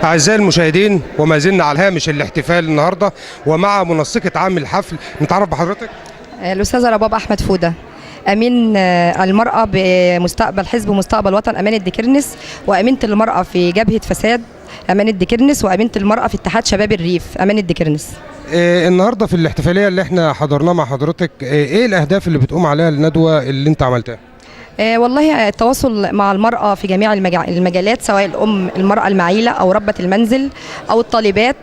أعزائي المشاهدين، وما زلنا على هامش الاحتفال النهارده ومع منسقة عام الحفل. نتعرف بحضرتك. الأستاذة رباب أحمد فودة، أمين المرأة بمستقبل حزب مستقبل وطن أمانة ديكرنس، وأمينة المرأة في جبهة فساد أمانة ديكرنس، وأمينة المرأة في اتحاد شباب الريف أمانة ديكرنس. النهارده في الاحتفالية اللي احنا حضرناها مع حضرتك، ايه الأهداف اللي بتقوم عليها الندوة اللي انت عملتها؟ والله التواصل مع المرأة في جميع المجالات، سواء الأم المرأة المعيلة أو ربة المنزل أو الطالبات.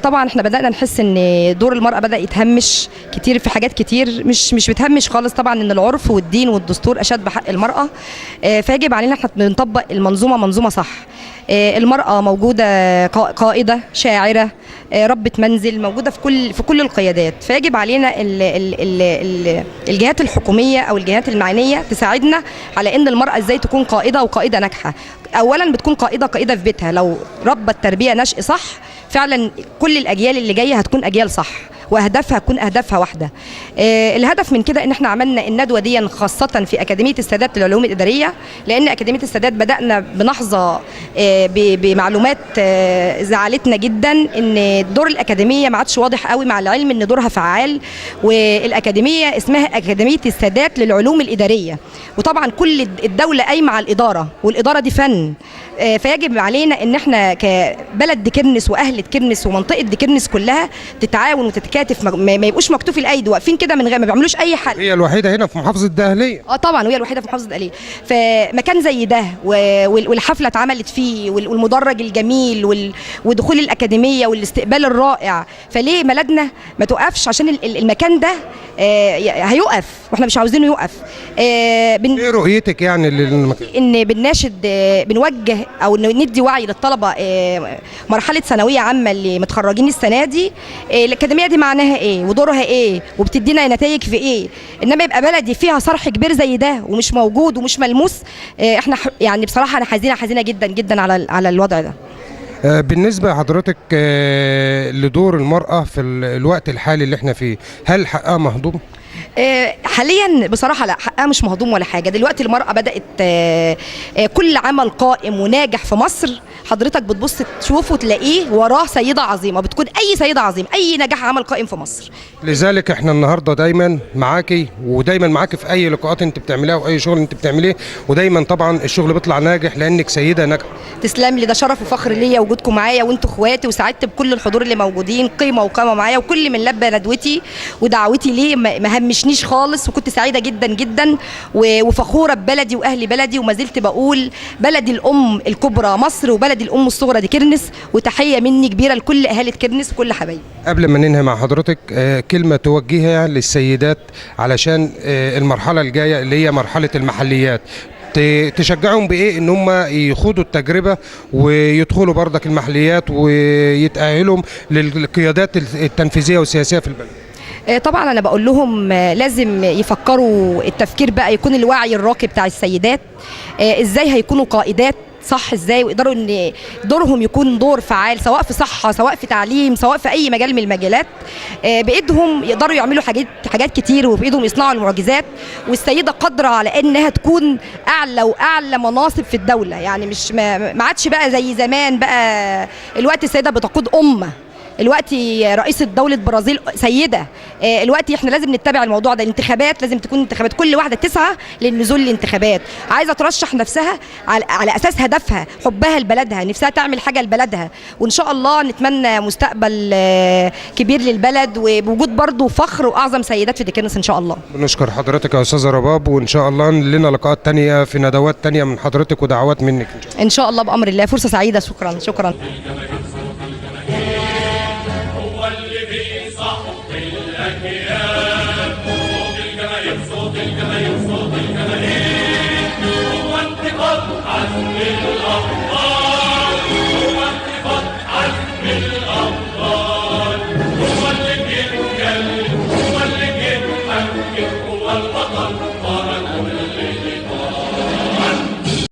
طبعا احنا بدأنا نحس ان دور المرأة بدأ يتهمش كتير في حاجات كتير، مش بتهمش خالص. طبعا ان العرف والدين والدستور أشاد بحق المرأة، فيجب علينا احنا نطبق منظومة صح. المرأة موجودة قائدة، شاعرة، ربة منزل، موجودة في كل القيادات. فيجب علينا الجهات الحكومية أو الجهات المعنية تساعدنا على أن المرأة إزاي تكون قائدة وقائدة ناجحة. أولا بتكون قائدة في بيتها، لو ربت تربية نشء صح فعلا كل الأجيال اللي جاية هتكون أجيال صح، واهدافها هتكون اهدافها واحده. الهدف من كده ان احنا عملنا الندوه دي خاصه في اكاديميه السادات للعلوم الاداريه، لان اكاديميه السادات بدانا بنحظى بمعلومات زعلتنا جدا ان دور الاكاديميه ما عادش واضح قوي، مع العلم ان دورها فعال. والاكاديميه اسمها اكاديميه السادات للعلوم الاداريه، وطبعا كل الدوله قايمه على الاداره، والاداره دي فن. فيجب علينا ان احنا كبلد ديكرنس واهل ديكرنس ومنطقه ديكرنس كلها تتعاون وتتكاتف، ما يبقوش مكتوف الايدي واقفين كده من غير ما بيعملوش اي حل. هي الوحيده هنا في محافظه الدهليه. طبعا وهي الوحيده في محافظه الدهليه. فمكان زي ده والحفله اتعملت فيه والمدرج الجميل ودخول الاكاديميه والاستقبال الرائع، فليه بلدنا ما توقفش عشان المكان ده هيقف واحنا مش عاوزينه يقف. ايه رؤيتك يعني للمكان؟ ان بنناشد بنوجه او ندي وعي للطلبه مرحله ثانويه عامه اللي متخرجين السنه دي، الاكاديميه دي معناها ايه ودورها ايه وبتدينا نتائج في ايه. انما يبقى بلدي فيها صرح كبير زي ده ومش موجود ومش ملموس، احنا يعني بصراحه انا حزينه جدا جدا على الوضع ده. بالنسبة لحضرتك لدور المرأة في الوقت الحالي اللي احنا فيه، هل حقها مهضوم؟ حاليا بصراحة لا، حقها مش مهضوم ولا حاجة. دلوقتي المرأة بدأت كل عمل قائم وناجح في مصر حضرتك بتبص تشوفه تلاقيه وراه سيدة عظيمة، بتكون أي سيدة عظيمة، أي نجاح عمل قائم في مصر. لذلك احنا النهاردة دايما معاكي، ودايما معاكي في أي لقاءات انت بتعمليها وأي شغل انت بتعمليه، ودايما طبعا الشغل بيطلع ناجح لأنك سيدة ناجحة. تسلم لي، ده شرف وفخر ليا وجودكم معايا وانتوا اخواتي، وسعدت بكل الحضور اللي موجودين، قيمة وقامة معايا، وكل من لبى ندوتي ودعوتي ليه ما همشنيش خالص، وكنت سعيدة جدا جدا وفخورة ببلدي وأهل بلدي. وما زلت بقول بلدي الأم الكبرى مصر وبلدي الأم الصغرى ديكرنس، وتحية مني كبيرة لكل أهالي ديكرنس وكل حبايبي. قبل ما ننهي مع حضرتك كلمة توجهها للسيدات علشان المرحلة الجاية اللي هي مرحلة المحليات، تشجعهم بايه ان هم يخوضوا التجربه ويدخلوا بردك المحليات ويتاهلوا للقيادات التنفيذيه والسياسيه في البلد؟ طبعا انا بقول لهم لازم يفكروا التفكير بقى، يكون الوعي الراقي بتاع السيدات ازاي هيكونوا قائدات صح، ازاي ويقدروا ان دورهم يكون دور فعال، سواء في صحه، سواء في تعليم، سواء في اي مجال من المجالات. بايدهم يقدروا يعملوا حاجات كتير، وبايدهم يصنعوا المعجزات. والسيده قادره على انها تكون اعلى واعلى مناصب في الدوله، يعني مش ما عادش بقى زي زمان. بقى الوقت السيده بتقود امه، الوقت رئيسة دولة برازيل سيدة. الوقت احنا لازم نتبع الموضوع ده. الانتخابات لازم تكون انتخابات كل واحدة تسعى للنزول للانتخابات، عايزة ترشح نفسها على أساس هدفها حبها لبلدها، نفسها تعمل حاجة لبلدها. وإن شاء الله نتمنى مستقبل كبير للبلد، وبوجود برضو فخر وأعظم سيدات في ديكرنس إن شاء الله. بنشكر حضرتك يا أستاذة رباب، وإن شاء الله لنا لقاءات تانية في ندوات تانية من حضرتك ودعوات منك إن شاء الله بأمر الله. فرصة سعيدة، شكرا. صوت الجماهير هو انتقاد عزم الأبطال، هو انتقاد عزم الأبطال، هو اللي بيتكلم، هو اللي بيتحكم، هو البطل.